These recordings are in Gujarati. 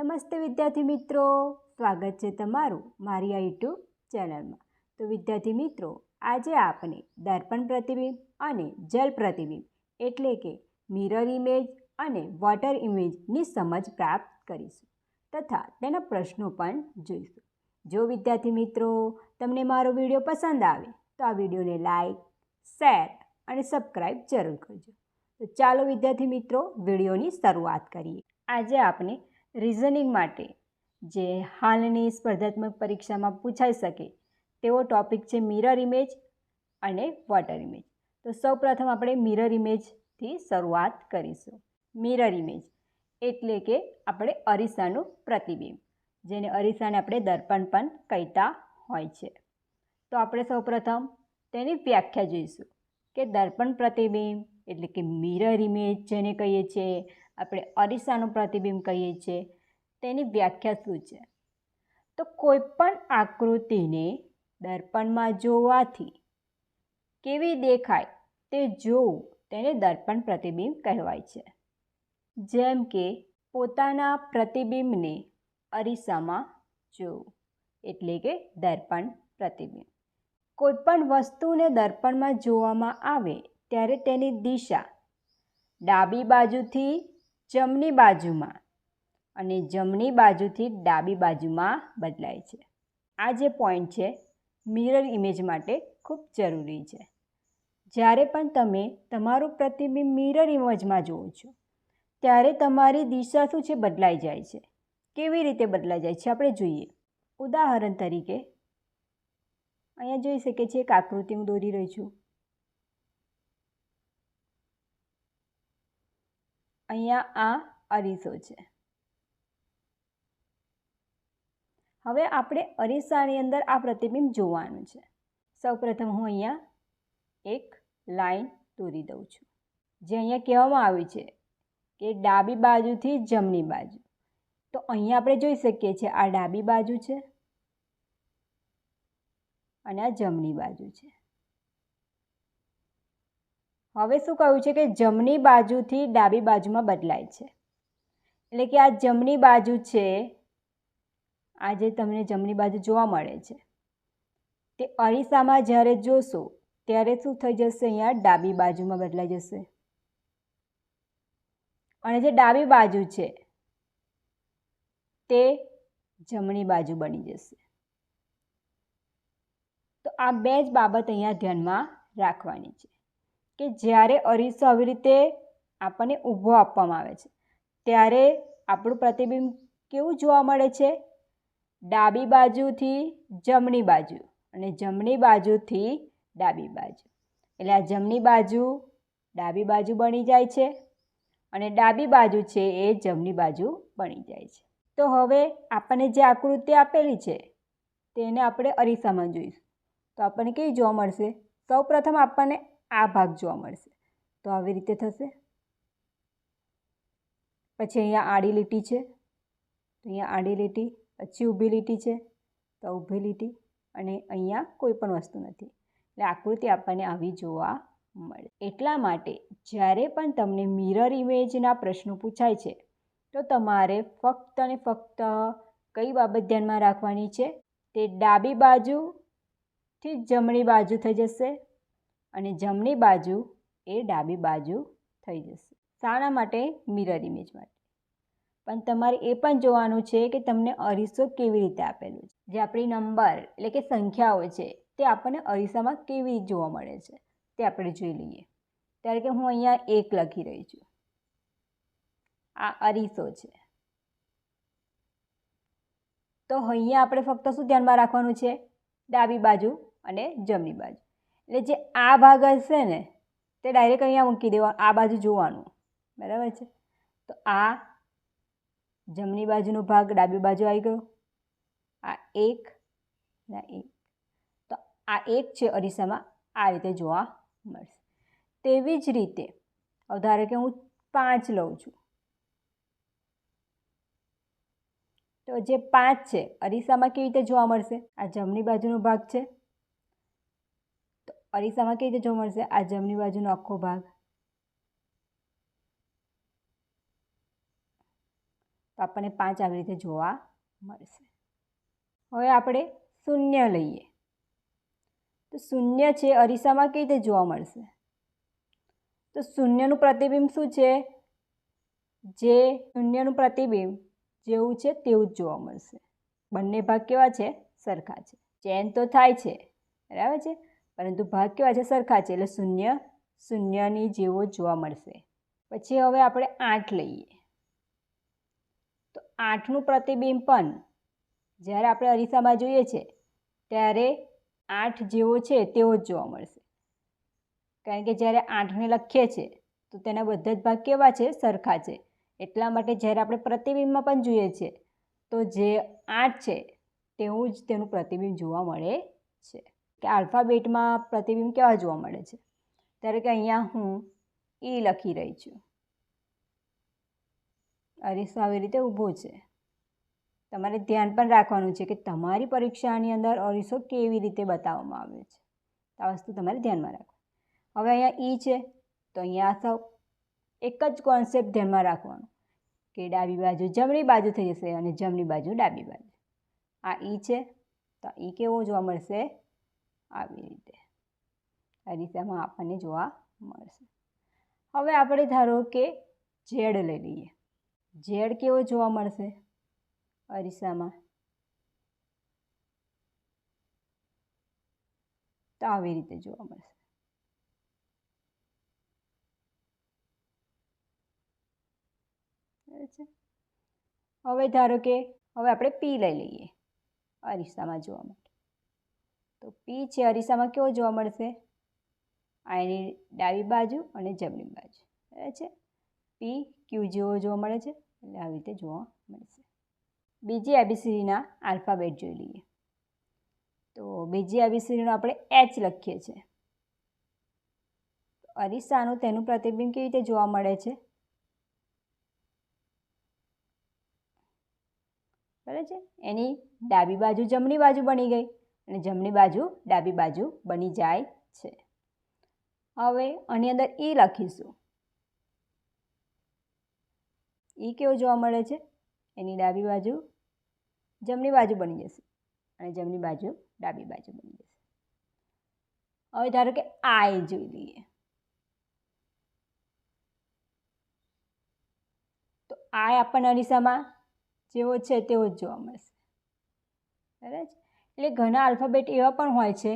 નમસ્તે વિદ્યાર્થી મિત્રો, સ્વાગત છે તમારું મારી આ યુટ્યુબ ચેનલમાં। તો વિદ્યાર્થી મિત્રો, આજે આપણે દર્પણ પ્રતિબિંબ અને જલ પ્રતિબિંબ એટલે કે મિરર ઇમેજ અને વોટર ઇમેજની સમજ પ્રાપ્ત કરીશું તથા તેના પ્રશ્નો પણ જોઈશું। જો વિદ્યાર્થી મિત્રો તમને મારો વિડીયો પસંદ આવે તો આ વિડીયોને લાઈક, શેર અને સબસ્ક્રાઈબ જરૂર કરજો। તો ચાલો વિદ્યાર્થી મિત્રો વિડીયોની શરૂઆત કરીએ। આજે આપણે રિઝનિંગ માટે જે હાલની સ્પર્ધાત્મક પરીક્ષામાં પૂછાઈ શકે તેવો ટૉપિક છે મિરર ઇમેજ અને વોટર ઇમેજ। તો સૌપ્રથમ આપણે મિરર ઇમેજથી શરૂઆત કરીશું। મિરર ઇમેજ એટલે કે આપણે અરીસાનું પ્રતિબિંબ, જેને અરીસાને આપણે દર્પણ પણ કહેતા હોય છે। તો આપણે સૌપ્રથમ તેની વ્યાખ્યા જોઈશું કે દર્પણ પ્રતિબિંબ એટલે કે મિરર ઇમેજ જેને કહીએ છીએ, આપણે અરીસાનું પ્રતિબિંબ કહીએ છીએ, તેની વ્યાખ્યા શું છે? તો કોઈ પણ આકૃતિને દર્પણમાં જોવાથી કેવી દેખાય તે જોવું તેને દર્પણ પ્રતિબિંબ કહેવાય છે। જેમ કે પોતાના પ્રતિબિંબને અરીસામાં જોવું એટલે કે દર્પણ પ્રતિબિંબ। કોઈ પણ વસ્તુને દર્પણમાં જોવામાં આવે ત્યારે તેની દિશા ડાબી બાજુથી જમણી બાજુમાં અને જમણી બાજુથી ડાબી બાજુમાં બદલાય છે। આ જે પોઈન્ટ છે મિરર ઇમેજ માટે ખૂબ જરૂરી છે। જ્યારે પણ તમે તમારું પ્રતિબિંબ મિરર ઇમેજમાં જુઓ છો ત્યારે તમારી દિશા શું છે? બદલાઈ જાય છે। કેવી રીતે બદલાઈ જાય છે આપણે જોઈએ। ઉદાહરણ તરીકે અહીંયા જોઈ શકીએ છીએ એક આકૃતિ હું દોરી રહી છું। અહીંયા આ અરીસો છે। હવે આપણે અરીસાની અંદર આ પ્રતિબિંબ જોવાનું છે। સૌપ્રથમ હું અહીંયા એક લાઈન દોરી દઉં છું, જે અહીંયા કહેવામાં આવ્યું છે કે ડાબી બાજુથી જમણી બાજુ। તો અહીંયા આપણે જોઈ શકીએ છીએ આ ડાબી બાજુ છે અને આ જમણી બાજુ છે। હવે શું કહ્યું છે કે જમણી બાજુથી ડાબી બાજુમાં બદલાય છે, એટલે કે આ જમણી બાજુ છે, આ જે તમને જમણી બાજુ જોવા મળે છે તે અરીસામાં જ્યારે જોશો ત્યારે શું થઈ જશે? અહીંયા ડાબી બાજુમાં બદલાઈ જશે અને જે ડાબી બાજુ છે તે જમણી બાજુ બની જશે। તો આ બે જ બાબત અહીંયા ધ્યાનમાં રાખવાની છે કે જ્યારે અરીસો આવી રીતે આપણને ઊભો આપવામાં આવે છે ત્યારે આપણું પ્રતિબિંબ કેવું જોવા મળે છે? ડાબી બાજુથી જમણી બાજુ અને જમણી બાજુથી ડાબી બાજુ। એટલે આ જમણી બાજુ ડાબી બાજુ બની જાય છે અને ડાબી બાજુ છે એ જમણી બાજુ બની જાય છે। તો હવે આપણને જે આકૃતિ આપેલી છે તેને આપણે અરીસામાં જોઈશું તો આપણને કેવી જોવા મળશે? સૌપ્રથમ આપણને આ ભાગ જોવા મળશે, તો આવી રીતે થશે। પછી અહીંયા આડી લીટી છે, તો અહીંયા આડી લીટી, પછી ઊભી લીટી છે તો ઊભી લીટી અને અહીંયા કોઈ પણ વસ્તુ નથી, એટલે આકૃતિ આપણને આવી જોવા મળે। એટલા માટે જ્યારે પણ તમને મિરર ઇમેજના પ્રશ્નો પૂછાય છે તો તમારે ફક્ત અને ફક્ત કઈ બાબત ધ્યાનમાં રાખવાની છે? તે ડાબી બાજુથી જમણી બાજુ થઈ જશે અને જમણી બાજુ એ ડાબી બાજુ થઈ જશે। શાના માટે? મિરર ઇમેજ માટે। પણ તમારે એ પણ જોવાનું છે કે તમને અરીસો કેવી રીતે આપેલું છે, જે આપણી નંબર એટલે કે સંખ્યાઓ છે તે આપણને અરીસામાં કેવી જોવા મળે છે તે આપણે જોઈ લઈએ। ત્યારે કે હું અહીંયા 1 લખી રહી છું, આ અરીસો છે। તો અહીંયા આપણે ફક્ત શું ધ્યાનમાં રાખવાનું છે? ડાબી બાજુ અને જમણી બાજુ। એટલે જે આ ભાગ હશે ને તે ડાયરેક્ટ અહીંયા મૂકી દેવાનું, આ બાજુ જોવાનું, બરાબર છે? તો આ જમણી બાજુનો ભાગ ડાબી બાજુ આવી ગયો, આ 1 ને 1, તો આ 1 છે અરીસામાં આ રીતે જોવા મળશે। તેવી જ રીતે ધારો કે હું 5 લઉં છું તો જે 5 છે અરીસામાં કેવી રીતે જોવા મળશે? આ જમણી બાજુનો ભાગ છે તો અરીસામાં કેવી રીતે જોવા મળશે? આ જમણી બાજુનો આખો ભાગ। તો આપણને 5 આવી રીતે જોવા મળશે. હવે આપણે શૂન્ય લઈએ તો શૂન્ય છે અરીસામાં કેવી રીતે જોવા મળશે? તો શૂન્યનું પ્રતિબિંબ શું છે? જે શૂન્યનું પ્રતિબિંબ જેવું છે તેવું જ જોવા મળશે. બંને ભાગ કેવા છે? સરખા છે. ચેન તો થાય છે, બરાબર છે, પરંતુ ભાગ કેવા છે? સરખા છે. એટલે શૂન્ય શૂન્યની જેવો જ જોવા મળશે. પછી હવે આપણે 8 લઈએ તો 8નું પ્રતિબિંબ પણ જ્યારે આપણે અરીસામાં જોઈએ છે ત્યારે 8 જેવો છે તેવો જ જોવા મળશે. કારણ કે જ્યારે 8ને લખીએ છીએ તો તેના બધા જ ભાગ કેવા છે? સરખા છે. એટલા માટે જ્યારે આપણે પ્રતિબિંબમાં પણ જોઈએ છીએ તો જે 8 છે તેવું જ તેનું પ્રતિબિંબ જોવા મળે છે. કે આલ્ફાબેટમાં પ્રતિબિંબ કેવા જોવા મળે છે? ત્યારે કે અહીંયા હું ઈ લખી રહી છું. અરીસો આવી રીતે ઊભો છે. તમારે ધ્યાન પણ રાખવાનું છે કે તમારી પરીક્ષાની અંદર અરીસો કેવી રીતે બતાવવામાં આવ્યો છે. આ વસ્તુ તમારે ધ્યાનમાં રાખો. હવે અહીંયા ઈ છે તો અહીંયા સૌ એક જ કોન્સેપ્ટ ધ્યાનમાં રાખવાનો કે ડાબી બાજુ જમણી બાજુ થઈ જશે અને જમણી બાજુ ડાબી બાજુ. આ ઈ છે તો ઈ કેવો જોવા મળશે? આવી રીતે અરીસામાં આપણને જોવા મળશે. હવે આપણે ધારો કે ઝેડ લઈ લઈએ. ઝેડ કેવો જોવા મળશે અરીસામાં? તો આવી રીતે જોવા મળશે. હવે ધારો કે હવે આપણે પી લઈ લઈએ અરીસામાં જોવા માટે. તો પી છે અરીસામાં કેવો જોવા મળશે? આ એની ડાબી બાજુ અને જમણી બાજુ, બરાબર છે. પી ક્યુ જેવો જોવા મળે છે એટલે આવી રીતે જોવા મળશે. બીજી એબીસીડીના આલ્ફાબેટ જોઈ લઈએ. તો બીજી એબીસીડીનો આપણે એચ લખીએ છીએ. અરીસાનું તેનું પ્રતિબિંબ કેવી રીતે જોવા મળે છે? બરાબર છે. એની ડાબી બાજુ જમણી બાજુ બની ગઈ અને જમણી બાજુ ડાબી બાજુ બની જાય છે. હવે આની અંદર ઈ લખીશું. ઈ કેવો જોવા મળે છે? એની ડાબી બાજુ જમણી બાજુ બની જશે અને જમણી બાજુ ડાબી બાજુ બની જશે. હવે ધારો કે આઈ જોઈ લઈએ. તો આઈ આપણને અરીસામાં જેવો છે તેવો જ જોવા મળશે. બરાબર છે. એટલે ઘણા આલ્ફાબેટ એવા પણ હોય છે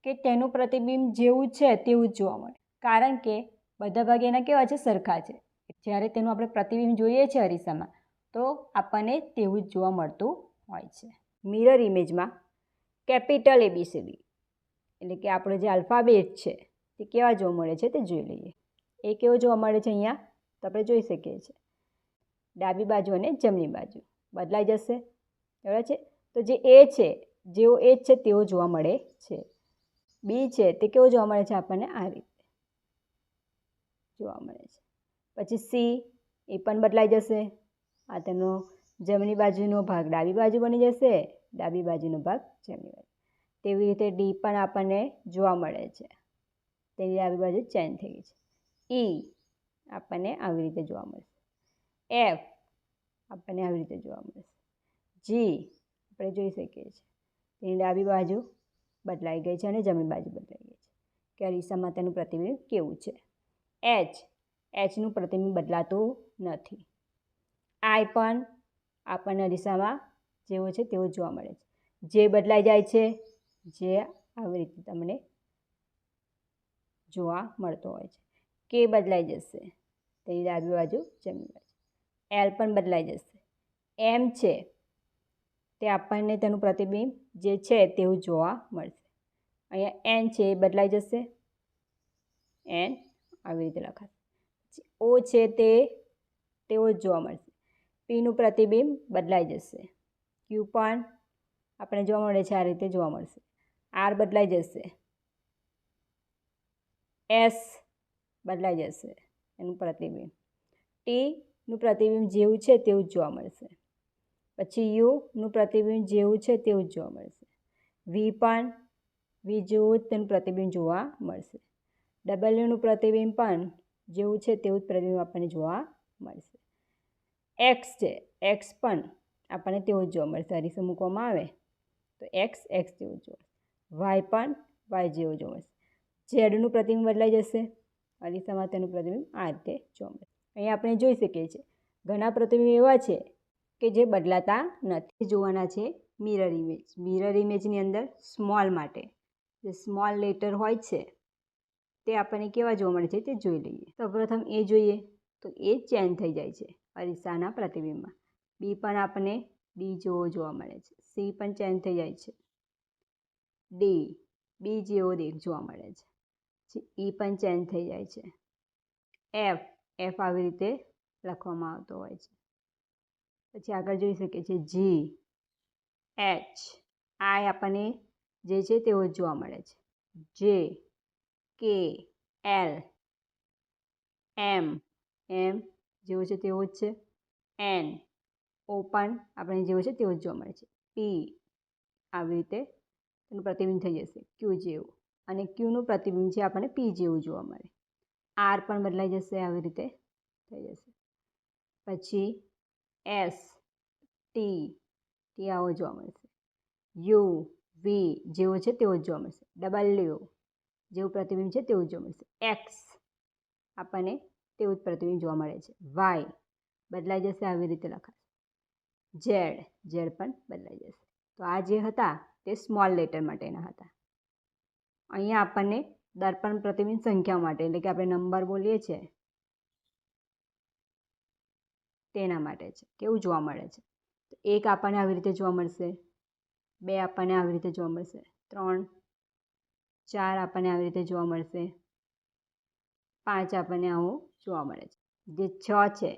કે તેનું પ્રતિબિંબ જેવું છે તેવું જ જોવા મળે. કારણ કે બધા ભાગ એના કેવા છે? સરખા છે. જ્યારે તેનું આપણે પ્રતિબિંબ જોઈએ છે અરીસામાં તો આપણને તેવું જ જોવા મળતું હોય છે. મિરર ઇમેજમાં કેપિટલ એબીસીડી એટલે કે આપણો જે આલ્ફાબેટ છે તે કેવા જોવા મળે છે તે જોઈ લઈએ. એ કેવો જોવા મળે છે અહીંયા? તો આપણે જોઈ શકીએ છીએ ડાબી બાજુ અને જમણી બાજુ બદલાઈ જશે, બરાબર છે. તો જે એ છે જેવો એ જ છે તેવો જોવા મળે છે. બી છે તે કેવો જોવા મળે છે? આપણને આ રીતે જોવા મળે છે. પછી સી એ પણ બદલાઈ જશે. આ તેનો જમણી બાજુનો ભાગ ડાબી બાજુ બની જશે, ડાબી બાજુનો ભાગ જમણી બાજુ. તેવી રીતે ડી પણ આપણને જોવા મળે છે. તેની ડાબી બાજુ ચેન્જ થઈ ગઈ છે. ઈ આપણને આવી રીતે જોવા મળશે. એફ આપણને આવી રીતે જોવા મળશે. જી આપણે જોઈ શકીએ છીએ તેની ડાબી બાજુ બદલાઈ ગઈ છે અને જમણી બાજુ બદલાઈ ગઈ છે કે અરીસામાં તેનું પ્રતિબિંબ કેવું છે. એચનું પ્રતિબિંબ બદલાતું નથી. આઈ પણ આપણને અરીસામાં જેવો છે તેવો જોવા મળે છે. જે બદલાઈ જાય છે, જે આવી રીતે તમને જોવા મળતો હોય છે. કે બદલાઈ જશે તેની ડાબી બાજુ જમણી બાજુ. એલ પણ બદલાઈ જશે. એમ છે તે આપણને તેનું પ્રતિબિંબ જે છે તેવું જોવા મળશે. અહીંયા એન છે એ બદલાઈ જશે, એન આવી રીતે લખાશે. ઓ છે તે તેવો જ જોવા મળશે. પીનું પ્રતિબિંબ બદલાઈ જશે. ક્યુ પણ આપણે જોવા મળે છે આ રીતે જોવા મળશે. આર બદલાઈ જશે. એસ બદલાઈ જશે એનું પ્રતિબિંબ. ટીનું પ્રતિબિંબ જેવું છે તેવું જ જોવા મળશે. પછી યુનું પ્રતિબિંબ જેવું છે તેવું જ જોવા મળશે. વી પણ વી જેવું જ તેનું પ્રતિબિંબ જોવા મળશે. ડબલ્યુનું પ્રતિબિંબ પણ જેવું છે તેવું જ પ્રતિબિંબ આપણને જોવા મળશે. એક્સ છે, એક્સ પણ આપણને તેવો જ જોવા મળશે. અરીસો મૂકવામાં આવે તો એક્સ એક્સ જેવો જોવા મળશે. વાય પણ વાય જેવો જોવા મળશે. ઝેડનું પ્રતિબિંબ બદલાઈ જશે. અરીસામાં તેનું પ્રતિબિંબ આ રીતે જોવા મળશે. અહીં આપણે જોઈ શકીએ છીએ ઘણા પ્રતિબિંબ એવા છે કે જે બદલાતા નથી. જોવાના છે મિરર ઇમેજ. મિરર ઇમેજની અંદર સ્મોલ માટે જે સ્મોલ લેટર હોય છે તે આપણને કેવા જોવા મળે છે તે જોઈ લઈએ. સૌપ્રથમ એ જોઈએ તો એ ચેન્જ થઈ જાય છે અરીસાના પ્રતિબિંબમાં. બી પણ આપણને ડી જેવો જોવા મળે છે. સી પણ ચેન્જ થઈ જાય છે. ડી બી જેવો જોવા મળે છે. ઈ પણ ચેન્જ થઈ જાય છે. એફ એફ આવી રીતે લખવામાં આવતો હોય છે. પછી આગળ જોઈ શકીએ છીએ જી એચ આઈ આપણને જે છે તેવો જ જોવા મળે છે. જે કે એલ એમ એમ જેવો છે તેવો જ છે. એન ઓ પણ આપણને જેવો છે તેવો જ જોવા મળે છે. પી આવી રીતે તેનું પ્રતિબિંબ થઈ જશે ક્યુ જેવું, અને ક્યુનું પ્રતિબિંબ છે આપણને પી જેવું જોવા મળે. આર પણ બદલાઈ જશે, આવી રીતે થઈ જશે. પછી એસ ટી ટી આવો જોવા મળશે. યુ વી જેવો છે તેવો જ જોવા મળશે. ડબલ્યુ જેવું પ્રતિબિંબ છે તેવું જોવા મળશે. એક્સ આપણને તેવું જ પ્રતિબિંબ જોવા મળે છે. વાય બદલાઈ જશે, આવી રીતે લખાશે. ઝેડ ઝેડ પણ બદલાઈ જશે. તો આ જે હતા તે સ્મોલ લેટર માટેના હતા. અહીંયા આપણને દર્પણ પ્રતિબિંબ સંખ્યા માટે એટલે કે આપણે નંબર બોલીએ છીએ તેના માટે છે. કેવું જોવા મળે છે? તો એક આપણને આવી રીતે જોવા મળશે. બે આપણને આવી રીતે જોવા મળશે. 3 4 આપણને આવી રીતે જોવા મળશે. 5 આપણને આવું જોવા મળે છે. જે 6 છે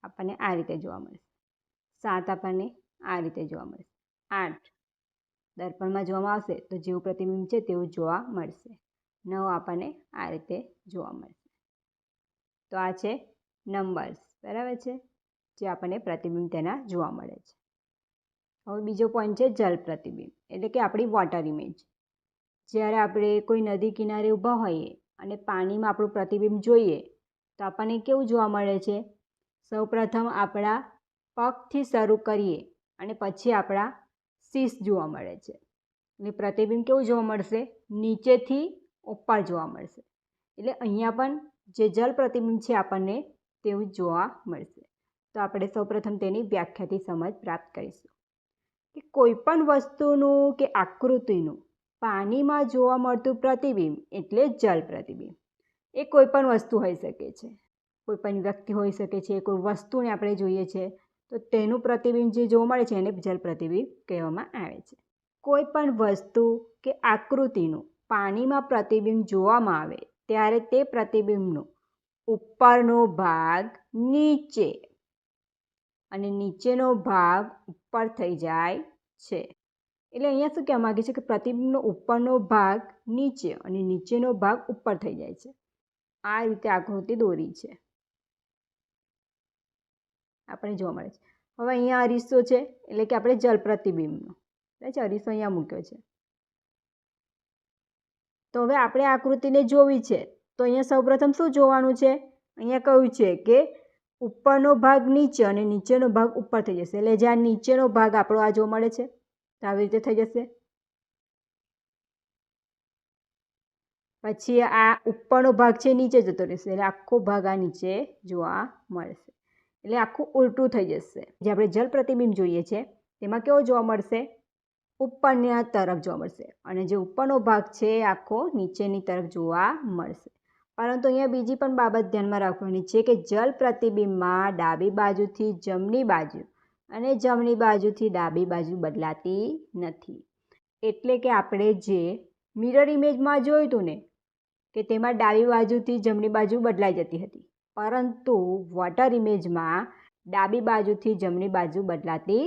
આપણને આ રીતે જોવા મળશે. 7 આપણને આ રીતે જોવા મળશે. 8 દર્પણમાં જોવામાં આવશે તો જેવું પ્રતિબિંબ છે તેવું જોવા મળશે. 9 આપણને આ રીતે જોવા મળશે. તો આ છે નંબર્સ, બરાબર છે, જે આપણને પ્રતિબિંબ તેના જોવા મળે છે. હવે બીજો પોઈન્ટ છે જલ પ્રતિબિંબ, એટલે કે આપણી વોટર ઇમેજ. જ્યારે આપણે કોઈ નદી કિનારે ઊભા હોઈએ અને પાણીમાં આપણું પ્રતિબિંબ જોઈએ તો આપણને કેવું જોવા મળે છે? સૌપ્રથમ આપણા પગથી શરૂ કરીએ અને પછી આપણા શીશ જોવા મળે છે. એટલે પ્રતિબિંબ કેવું જોવા મળશે? નીચેથી ઉપર જોવા મળશે. એટલે અહીંયા પણ જે જલ પ્રતિબિંબ છે આપણને તેવું જ જોવા મળશે. તો આપણે સૌપ્રથમ તેની વ્યાખ્યાથી સમજ પ્રાપ્ત કરીશું કે કોઈ પણ વસ્તુનું કે આકૃતિનું પાણીમાં જોવા મળતું પ્રતિબિંબ એટલે જલ પ્રતિબિંબ. એ કોઈ પણ વસ્તુ હોઈ શકે છે, કોઈ પણ વ્યક્તિ હોઈ શકે છે, કોઈ વસ્તુને આપણે જોઈએ છે તો તેનું પ્રતિબિંબ જે જોવા મળે છે એને જલ પ્રતિબિંબ કહેવામાં આવે છે. કોઈ પણ વસ્તુ કે આકૃતિનું પાણીમાં પ્રતિબિંબ જોવામાં આવે ત્યારે તે પ્રતિબિંબનો ઉપરનો ભાગ નીચે અને નીચેનો ભાગ ઉપર થઈ જાય છે. એટલે અહીંયા શું કહેવા માગે છે કે પ્રતિબિંબનો ઉપરનો ભાગ નીચે અને નીચેનો ભાગ ઉપર થઈ જાય છે. આ રીતે આકૃતિ દોરી છે આપણે જોવા મળે છે. હવે અહીંયા અરીસો છે એટલે કે આપણે જલ પ્રતિબિંબનો અરીસો અહીંયા મૂક્યો છે. તો હવે આપણે આકૃતિને જોવી છે તો અહીંયા સૌપ્રથમ શું જોવાનું છે? અહીંયા કહ્યું છે કે ઉપરનો ભાગ નીચે અને નીચેનો ભાગ ઉપર થઈ જશે. એટલે જ્યાં નીચેનો ભાગ આપણો આ જોવા મળે છે તો આવી રીતે થઈ જશે. પછી આ ઉપરનો ભાગ છે નીચે જતો રહેશે એટલે આખો ભાગ આ નીચે જોવા મળશે. એટલે આખું ઉલટું થઈ જશે. જે આપણે જલ પ્રતિબિંબ જોઈએ છે તેમાં કેવો જોવા મળશે? ઉપરના તરફ જોવા મળશે અને જે ઉપરનો ભાગ છે એ આખો નીચેની તરફ જોવા મળશે. પરંતુ અહીંયા બીજી પણ બાબત ધ્યાનમાં રાખવાની છે કે જલ પ્રતિબિંબમાં ડાબી બાજુથી જમણી બાજુ અને જમણી બાજુથી ડાબી બાજુ બદલાતી નથી. એટલે કે આપણે જે મિરર ઇમેજમાં જોયું હતું ને કે તેમાં ડાબી બાજુથી જમણી બાજુ બદલાઈ જતી હતી, પરંતુ વોટર ઇમેજમાં ડાબી બાજુથી જમણી બાજુ બદલાતી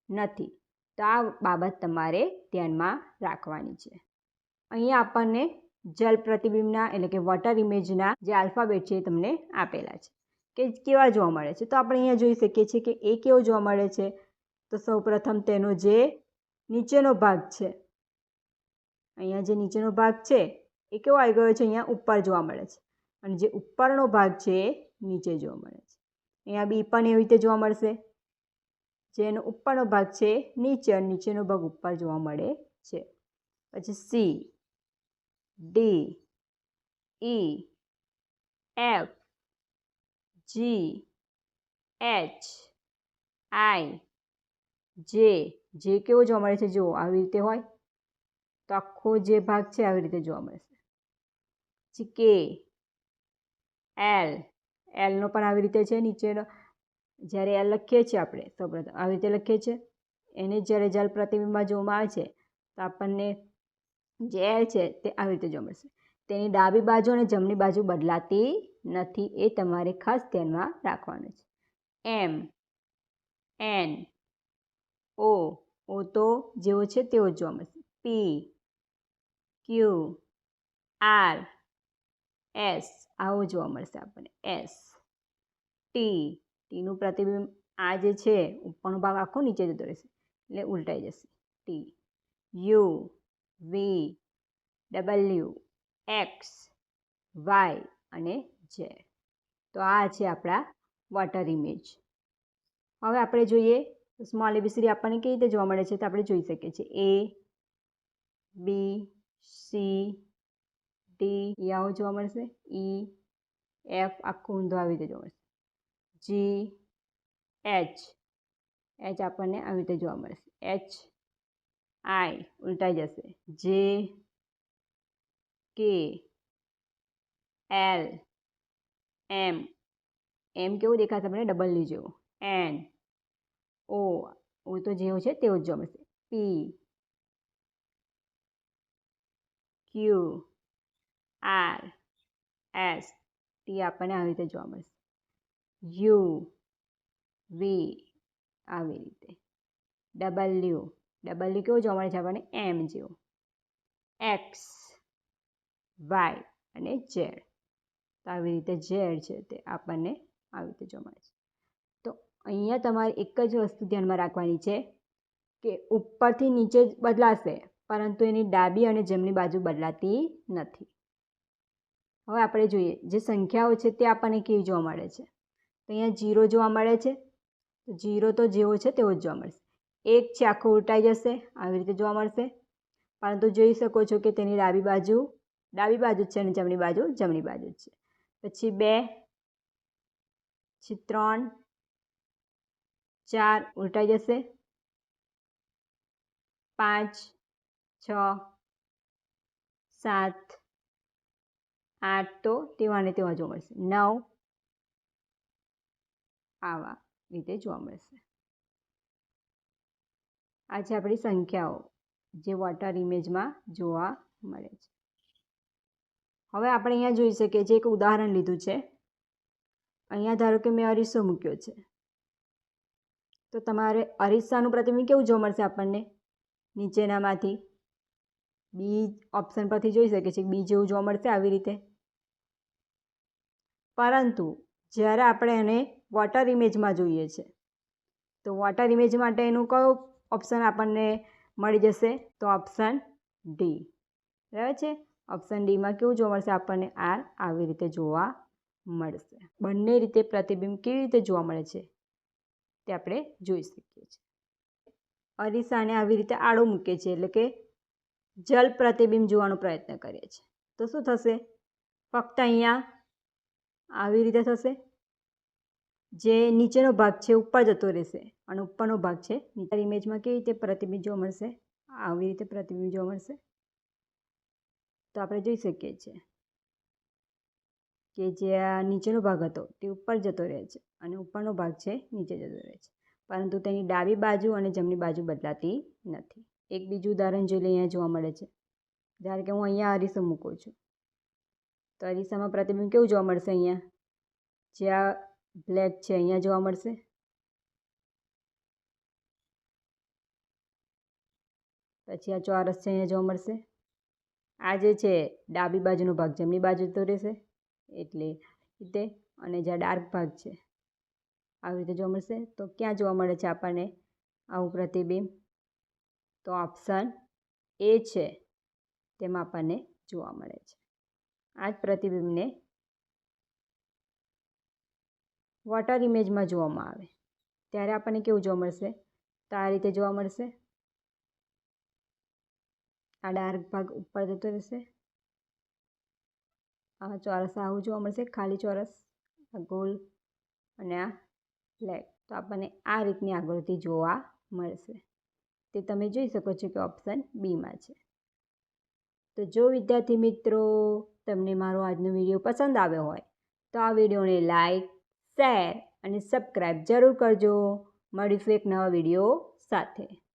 નથી. તો આ બાબત તમારે ધ્યાનમાં રાખવાની છે. અહીંયા આપણને જલ પ્રતિબિંબના એટલે કે વોટર ઇમેજના જે આલ્ફાબેટ છે એ તમને આપેલા છે કે કેવા જોવા મળે છે. તો આપણે અહીંયા જોઈ શકીએ છીએ કે એ કેવો જોવા મળે છે? તો સૌપ્રથમ તેનો જે નીચેનો ભાગ છે, અહીંયા જે નીચેનો ભાગ છે એ કેવો આવી ગયો છે? અહીંયા ઉપર જોવા મળે છે અને જે ઉપરનો ભાગ છે એ નીચે જોવા મળે છે. અહીંયા બી પણ એવી રીતે જોવા મળશે. જેનો ઉપરનો ભાગ છે નીચે અને નીચેનો ભાગ ઉપર જોવા મળે છે. પછી સી, ડી, ઈ, એફ, જી, એચ, આઈ, જે કેવો જોવા મળે છે? જો આવી રીતે હોય તો આખો જે ભાગ છે આવી રીતે જોવા મળશે. પછી કે, એલનો પણ આવી રીતે છે નીચેનો. જ્યારે એલ લખીએ છીએ આપણે સૌપ્રથમ આવી રીતે લખીએ છીએ. એને જ્યારે જલ પ્રતિબિંબમાં જોવામાં આવે છે તો આપણને જે એલ છે તે આવી રીતે જોવા મળશે. તેની ડાબી બાજુ અને જમણી બાજુ બદલાતી નથી, એ તમારે ખાસ ધ્યાનમાં રાખવાનું છે. એમ, એન, ઓ તો જેવો છે તેવો જ જોવા મળશે. પી, ક્યુ, આર, એસ આવો જોવા મળશે આપણને. એસ, ટીનું પ્રતિબિંબ આ જે છે ઉપરનો ભાગ આખો નીચે જતો રહેશે એટલે ઉલટાઈ જશે. T, U, V, W, X, Y અને ઝેડ. તો આ છે આપણા વોટર ઇમેજ. હવે આપણે જોઈએ સ્મોલ એબીસીડી આપણને કેવી રીતે જોવા મળે છે તો આપણે જોઈ શકીએ છીએ. એ, બી, સી, ડી આવો જોવા મળશે. ઈ, એફ આખું ઊંધું આવી રીતે જોવા મળશે. જી, એચ આપણને આવી રીતે જોવા મળશે. એચ, આઈ ઉલટાઈ જશે. જે, કે, એલ, એમ કેવું દેખાશે આપણને? ડબલ્યુ જેવું. એન, ઓ તો જેવો છે તેવો જ જોવા મળશે. પી, ક્યુ, આર, એસ, ટી આપણને આવી રીતે જોવા મળશે. યુ, વી આવી રીતે. ડબલ્યુ કેવું જોવા મળે છે આપણને? એમ જેવું. એક્સ, વાય અને ઝેડ. તો આવી રીતે ઝેડ છે તે આપણને આવી રીતે જોવા મળે છે. તો અહીંયા તમારે એક જ વસ્તુ ધ્યાનમાં રાખવાની છે કે ઉપરથી નીચે જ બદલાશે પરંતુ એની ડાબી અને જમણી બાજુ બદલાતી નથી. હવે આપણે જોઈએ જે સંખ્યાઓ છે તે આપણને કેવી જોવા મળે છે. તો અહીંયા 0 જોવા મળે છે. તો 0 તો જેવો છે તેવો જ જોવા મળશે. 1 છે આખો ઉલટાઈ જશે આવી રીતે જોવા મળશે. પરંતુ જોઈ શકો છો કે તેની ડાબી બાજુ જ છે અને જમણી બાજુ જ છે. પછી 2, પછી 3, 4 ઉલટાઈ જશે. 5, 6, 7, 8 તો તેવા ને તેવા જોવા મળશે. 9 આવા રીતે જોવા મળશે. આ છે આપણી સંખ્યાઓ જે વોટર ઇમેજમાં જોવા મળે છે. હવે આપણે અહીંયા જોઈ શકીએ છીએ એક ઉદાહરણ લીધું છે. અહીંયા ધારો કે મેં અરીસો મૂક્યો છે તો તમારે અરીસાનું પ્રતિબિંબ કેવું જોવા મળશે આપણને? નીચેનામાંથી બી ઓપ્શન પરથી જોઈ શકીએ છીએ બી જેવું જોવા મળશે આવી રીતે. પરંતુ જ્યારે આપણે એને વોટર ઇમેજમાં જોઈએ છે તો વોટર ઇમેજ માટે એનું કયો ઓપ્શન આપણને મળી જશે? તો ઓપ્શન ડી. બરાબર છે. ઓપ્શન ડીમાં કેવું જોવા મળશે આપણને? આર આવી રીતે જોવા મળશે. બંને રીતે પ્રતિબિંબ કેવી રીતે જોવા મળે છે તે આપણે જોઈ શકીએ છીએ. અરીસાને આવી રીતે આડો મૂકીએ છીએ એટલે કે જલ પ્રતિબિંબ જોવાનો પ્રયત્ન કરીએ છીએ તો શું થશે? ફક્ત અહીંયા આવી રીતે થશે. જે નીચેનો ભાગ છે ઉપર જતો રહેશે અને ઉપરનો ભાગ છે નીચે. ઇમેજમાં કેવી રીતે પ્રતિબિંબ જોવા મળશે? આવી રીતે પ્રતિબિંબ જોવા મળશે. તો આપણે જોઈ શકીએ છીએ કે જે આ નીચેનો ભાગ હતો તે ઉપર જતો રહે છે અને ઉપરનો ભાગ છે નીચે જતો રહે છે પરંતુ તેની ડાબી બાજુ અને જમણી બાજુ બદલાતી નથી. એક બીજું ઉદાહરણ જોઈ લઈએ. અહીંયા જોવા મળે છે. ધારો કે હું અહીંયા અરીસો મૂકું છું તો અરીસામાં પ્રતિબિંબ કેવું જોવા મળશે? અહીંયા જે આ બ્લેક છે અહીંયા જોવા મળશે. પછી આ ચોરસ છે અહીંયા જોવા મળશે. આ જે છે ડાબી બાજુનો ભાગ જમણી બાજુ જતો રહેશે એટલે રીતે. અને જે ડાર્ક ભાગ છે આવી રીતે જોવા મળશે. તો ક્યાં જોવા મળે છે આપણને આવું પ્રતિબિંબ? તો ઓપ્શન એ છે તેમાં આપણને જોવા મળે છે. આ જ પ્રતિબિંબને વોટર ઇમેજમાં જોવામાં આવે ત્યારે આપણને કેવું જોવા મળશે? તો આ રીતે જોવા મળશે. આ ડાર્ક ભાગ ઉપર જતો રહેશે, આ ચોરસ આવું જોવા મળશે, ખાલી ચોરસ, આ ગોલ અને આ ફ્લેટ. તો આપણને આ રીતની આકૃતિ જોવા મળશે. તે તમે જોઈ શકો છો કે ઓપ્શન બીમાં છે. તો જો વિદ્યાર્થી મિત્રો તમને મારો આજનો વિડીયો પસંદ આવ્યો હોય તો આ વિડીયોને લાઈક, શેર અને સબસ્ક્રાઈબ જરૂર કરજો. મળીશું એક નવા વિડીયો સાથે.